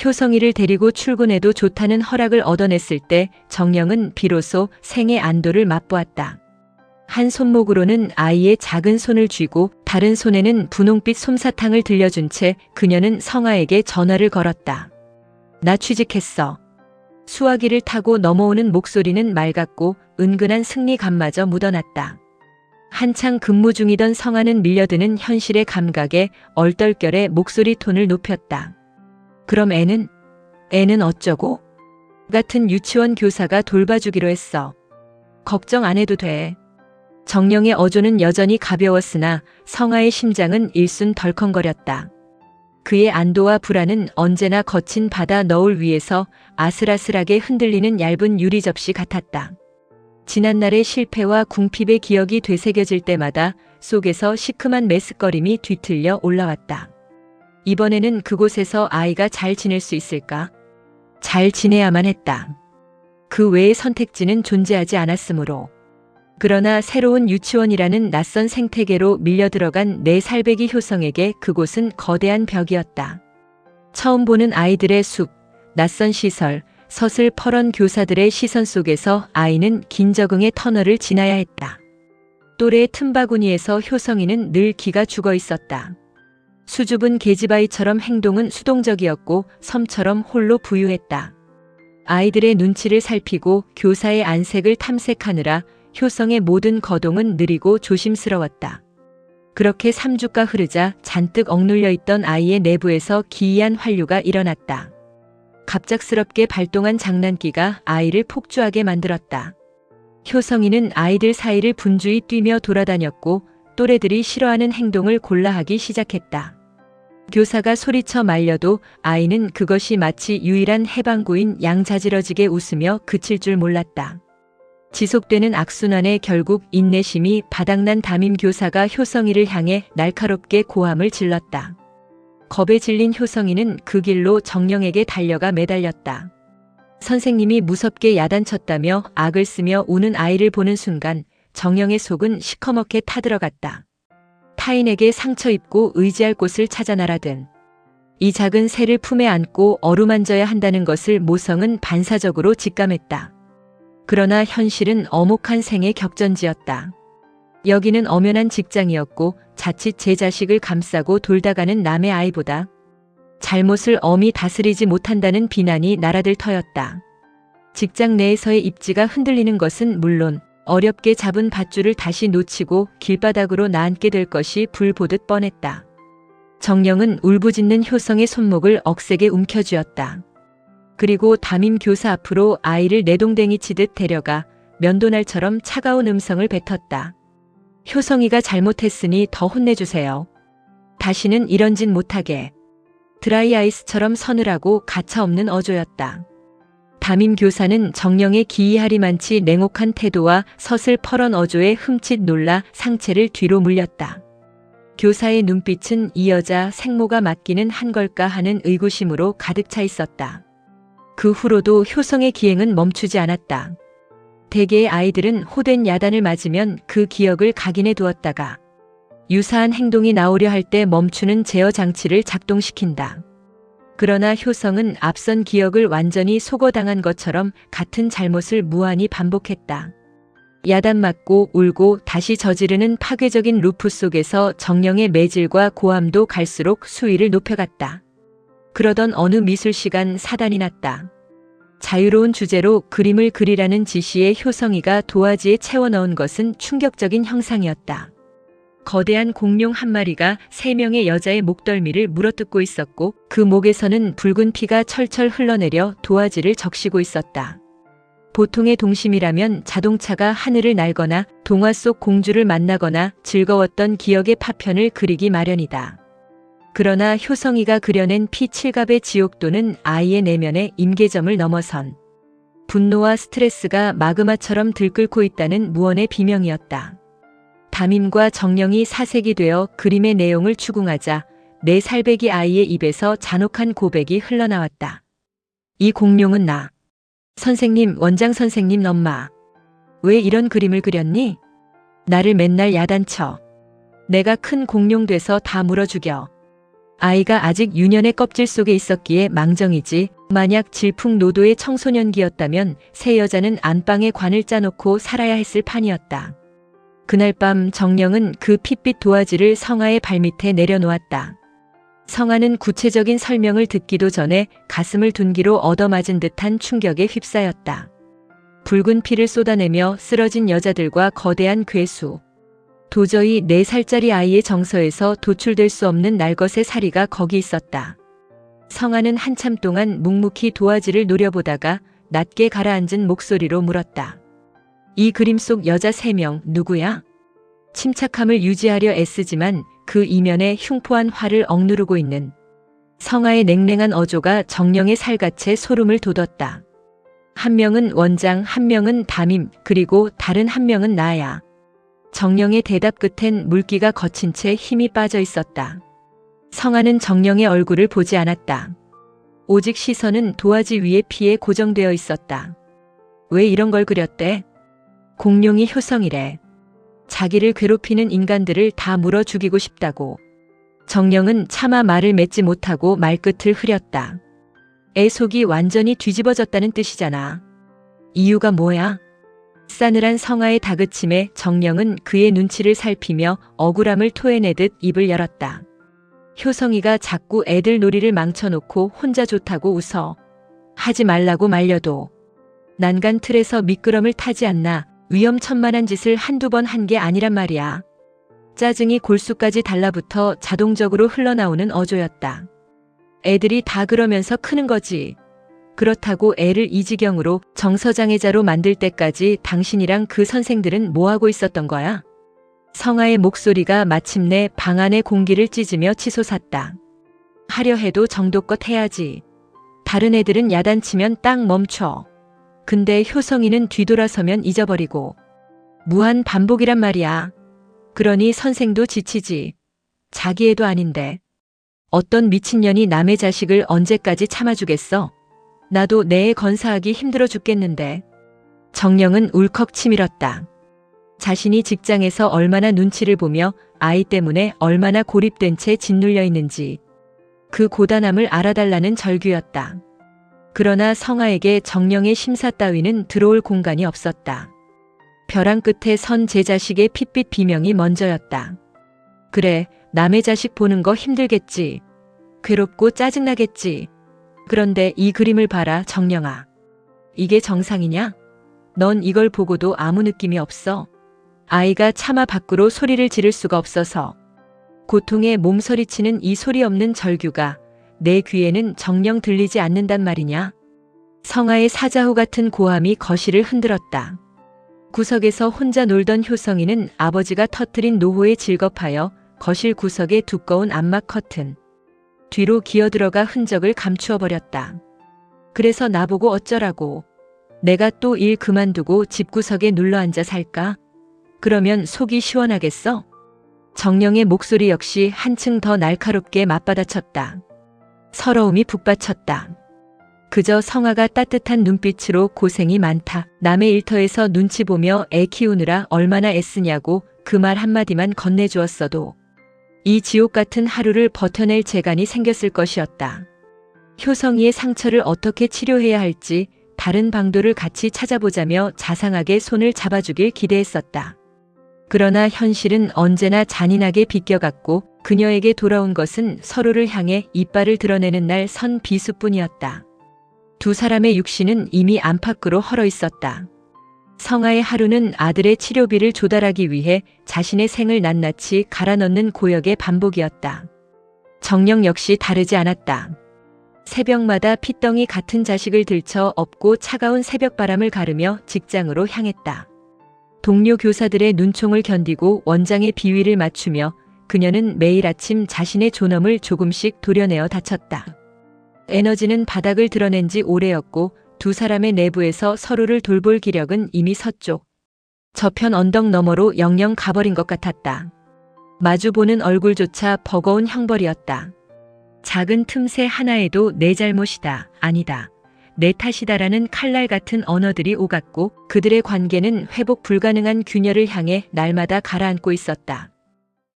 효성이를 데리고 출근해도 좋다는 허락을 얻어냈을 때 정령은 비로소 생의 안도를 맛보았다. 한 손목으로는 아이의 작은 손을 쥐고 다른 손에는 분홍빛 솜사탕을 들려준 채 그녀는 성아에게 전화를 걸었다. 나 취직했어. 수화기를 타고 넘어오는 목소리는 맑았고 은근한 승리감마저 묻어났다. 한창 근무 중이던 성아는 밀려드는 현실의 감각에 얼떨결에 목소리 톤을 높였다. 그럼 애는 어쩌고? 같은 유치원 교사가 돌봐주기로 했어. 걱정 안 해도 돼. 정령의 어조는 여전히 가벼웠으나 성아의 심장은 일순 덜컹거렸다. 그의 안도와 불안은 언제나 거친 바다 너울 위에서 아슬아슬하게 흔들리는 얇은 유리 접시 같았다. 지난날의 실패와 궁핍의 기억이 되새겨질 때마다 속에서 시큼한 메스꺼림이 뒤틀려 올라왔다. 이번에는 그곳에서 아이가 잘 지낼 수 있을까? 잘 지내야만 했다. 그 외의 선택지는 존재하지 않았으므로. 그러나 새로운 유치원이라는 낯선 생태계로 밀려들어간 4살배기 효성에게 그곳은 거대한 벽이었다. 처음 보는 아이들의 숲, 낯선 시설, 서슬퍼런 교사들의 시선 속에서 아이는 긴 적응의 터널을 지나야 했다. 또래의 틈바구니에서 효성이는 늘 기가 죽어 있었다. 수줍은 계집아이처럼 행동은 수동적이었고 섬처럼 홀로 부유했다. 아이들의 눈치를 살피고 교사의 안색을 탐색하느라 효성의 모든 거동은 느리고 조심스러웠다. 그렇게 3주가 흐르자 잔뜩 억눌려 있던 아이의 내부에서 기이한 환류가 일어났다. 갑작스럽게 발동한 장난기가 아이를 폭주하게 만들었다. 효성이는 아이들 사이를 분주히 뛰며 돌아다녔고 또래들이 싫어하는 행동을 골라 하기 시작했다. 교사가 소리쳐 말려도 아이는 그것이 마치 유일한 해방구인 양자지러지게 웃으며 그칠 줄 몰랐다. 지속되는 악순환에 결국 인내심이 바닥난 담임 교사가 효성이를 향해 날카롭게 고함을 질렀다. 겁에 질린 효성이는 그 길로 정령에게 달려가 매달렸다. 선생님이 무섭게 야단쳤다며 악을 쓰며 우는 아이를 보는 순간 정령의 속은 시커멓게 타들어갔다. 타인에게 상처 입고 의지할 곳을 찾아 나라든 이 작은 새를 품에 안고 어루만져야 한다는 것을 모성은 반사적으로 직감했다. 그러나 현실은 엄혹한 생의 격전지였다. 여기는 엄연한 직장이었고 자칫 제 자식을 감싸고 돌다가는 남의 아이보다 잘못을 엄히 다스리지 못한다는 비난이 나라들 터였다. 직장 내에서의 입지가 흔들리는 것은 물론 어렵게 잡은 밧줄을 다시 놓치고 길바닥으로 나앉게 될 것이 불보듯 뻔했다. 정령은 울부짖는 효성의 손목을 억세게 움켜쥐었다. 그리고 담임 교사 앞으로 아이를 내동댕이 치듯 데려가 면도날처럼 차가운 음성을 뱉었다. 효성이가 잘못했으니 더 혼내주세요. 다시는 이런 짓 못하게. 드라이 아이스처럼 서늘하고 가차없는 어조였다. 담임 교사는 정령의 기이하리만치 냉혹한 태도와 서슬퍼런 어조에 흠칫 놀라 상체를 뒤로 물렸다. 교사의 눈빛은 이 여자 생모가 맡기는 한 걸까 하는 의구심으로 가득 차 있었다. 그 후로도 효성의 기행은 멈추지 않았다. 대개의 아이들은 호된 야단을 맞으면 그 기억을 각인해 두었다가 유사한 행동이 나오려 할 때 멈추는 제어 장치를 작동시킨다. 그러나 효성은 앞선 기억을 완전히 속어당한 것처럼 같은 잘못을 무한히 반복했다. 야단 맞고 울고 다시 저지르는 파괴적인 루프 속에서 정령의 매질과 고함도 갈수록 수위를 높여갔다. 그러던 어느 미술 시간 사단이 났다. 자유로운 주제로 그림을 그리라는 지시에 효성이가 도화지에 채워 넣은 것은 충격적인 형상이었다. 거대한 공룡 한 마리가 3명의 여자의 목덜미를 물어뜯고 있었고 그 목에서는 붉은 피가 철철 흘러내려 도화지를 적시고 있었다. 보통의 동심이라면 자동차가 하늘을 날거나 동화 속 공주를 만나거나 즐거웠던 기억의 파편을 그리기 마련이다. 그러나 효성이가 그려낸 피칠갑의 지옥도는 아이의 내면의 임계점을 넘어선 분노와 스트레스가 마그마처럼 들끓고 있다는 무언의 비명이었다. 담임과 정령이 사색이 되어 그림의 내용을 추궁하자 4살배기 아이의 입에서 잔혹한 고백이 흘러나왔다. 이 공룡은 나. 선생님, 원장 선생님 엄마. 왜 이런 그림을 그렸니? 나를 맨날 야단쳐. 내가 큰 공룡 돼서 다 물어 죽여. 아이가 아직 유년의 껍질 속에 있었기에 망정이지, 만약 질풍노도의 청소년기였다면 새 여자는 안방에 관을 짜놓고 살아야 했을 판이었다. 그날 밤 정령은 그 핏빛 도화지를 성아의 발밑에 내려놓았다. 성아는 구체적인 설명을 듣기도 전에 가슴을 둔기로 얻어맞은 듯한 충격에 휩싸였다. 붉은 피를 쏟아내며 쓰러진 여자들과 거대한 괴수. 도저히 4살짜리 아이의 정서에서 도출될 수 없는 날것의 사리가 거기 있었다. 성아는 한참 동안 묵묵히 도화지를 노려보다가 낮게 가라앉은 목소리로 물었다. 이 그림 속 여자 3명 누구야? 침착함을 유지하려 애쓰지만 그 이면에 흉포한 화를 억누르고 있는 성아의 냉랭한 어조가 정령의 살갗에 소름을 돋웠다. 한 명은 원장, 한 명은 담임, 그리고 다른 한 명은 나야. 정령의 대답 끝엔 물기가 거친 채 힘이 빠져 있었다. 성아는 정령의 얼굴을 보지 않았다. 오직 시선은 도화지 위의 피에 고정되어 있었다. 왜 이런 걸 그렸대? 공룡이 효성이래. 자기를 괴롭히는 인간들을 다 물어 죽이고 싶다고. 정령은 차마 말을 맺지 못하고 말끝을 흐렸다. 애 속이 완전히 뒤집어졌다는 뜻이잖아. 이유가 뭐야? 싸늘한 성아의 다그침에 정령은 그의 눈치를 살피며 억울함을 토해내듯 입을 열었다. 효성이가 자꾸 애들 놀이를 망쳐놓고 혼자 좋다고 웃어. 하지 말라고 말려도. 난간 틀에서 미끄럼을 타지 않나 위험천만한 짓을 한두 번 한 게 아니란 말이야. 짜증이 골수까지 달라붙어 자동적으로 흘러나오는 어조였다. 애들이 다 그러면서 크는 거지. 그렇다고 애를 이 지경으로 정서장애자로 만들 때까지 당신이랑 그 선생들은 뭐하고 있었던 거야? 성아의 목소리가 마침내 방 안의 공기를 찢으며 치솟았다. 하려 해도 정도껏 해야지. 다른 애들은 야단치면 딱 멈춰. 근데 효성이는 뒤돌아서면 잊어버리고. 무한 반복이란 말이야. 그러니 선생도 지치지. 자기 애도 아닌데. 어떤 미친년이 남의 자식을 언제까지 참아주겠어? 나도 내 애 건사하기 힘들어 죽겠는데. 정령은 울컥 치밀었다. 자신이 직장에서 얼마나 눈치를 보며 아이 때문에 얼마나 고립된 채 짓눌려 있는지 그 고단함을 알아달라는 절규였다. 그러나 성아에게 정령의 심사 따위는 들어올 공간이 없었다. 벼랑 끝에 선 제 자식의 핏빛 비명이 먼저였다. 그래, 남의 자식 보는 거 힘들겠지. 괴롭고 짜증나겠지. 그런데 이 그림을 봐라, 정령아. 이게 정상이냐? 넌 이걸 보고도 아무 느낌이 없어. 아이가 차마 밖으로 소리를 지를 수가 없어서. 고통에 몸서리치는 이 소리 없는 절규가 내 귀에는 정령 들리지 않는단 말이냐? 성아의 사자후 같은 고함이 거실을 흔들었다. 구석에서 혼자 놀던 효성이는 아버지가 터뜨린 노호에 질겁하여 거실 구석에 두꺼운 암막 커튼 뒤로 기어들어가 흔적을 감추어 버렸다. 그래서 나보고 어쩌라고. 내가 또 일 그만두고 집구석에 눌러앉아 살까? 그러면 속이 시원하겠어? 정령의 목소리 역시 한층 더 날카롭게 맞받아쳤다. 서러움이 북받쳤다. 그저 성아가 따뜻한 눈빛으로 고생이 많다. 남의 일터에서 눈치 보며 애 키우느라 얼마나 애쓰냐고 그 말 한마디만 건네주었어도 이 지옥 같은 하루를 버텨낼 재간이 생겼을 것이었다. 효성이의 상처를 어떻게 치료해야 할지 다른 방도를 같이 찾아보자며 자상하게 손을 잡아주길 기대했었다. 그러나 현실은 언제나 잔인하게 비껴갔고 그녀에게 돌아온 것은 서로를 향해 이빨을 드러내는 날 선 비수뿐이었다. 두 사람의 육신은 이미 안팎으로 헐어 있었다. 성아의 하루는 아들의 치료비를 조달하기 위해 자신의 생을 낱낱이 갈아 넣는 고역의 반복이었다. 정령 역시 다르지 않았다. 새벽마다 핏덩이 같은 자식을 들쳐 업고 차가운 새벽바람을 가르며 직장으로 향했다. 동료 교사들의 눈총을 견디고 원장의 비위를 맞추며 그녀는 매일 아침 자신의 존엄을 조금씩 도려내어 다쳤다. 에너지는 바닥을 드러낸 지 오래였고 두 사람의 내부에서 서로를 돌볼 기력은 이미 서쪽 저편 언덕 너머로 영영 가버린 것 같았다. 마주보는 얼굴조차 버거운 형벌이었다. 작은 틈새 하나에도 내 잘못이다, 아니다, 내 탓이다라는 칼날 같은 언어들이 오갔고 그들의 관계는 회복 불가능한 균열을 향해 날마다 가라앉고 있었다.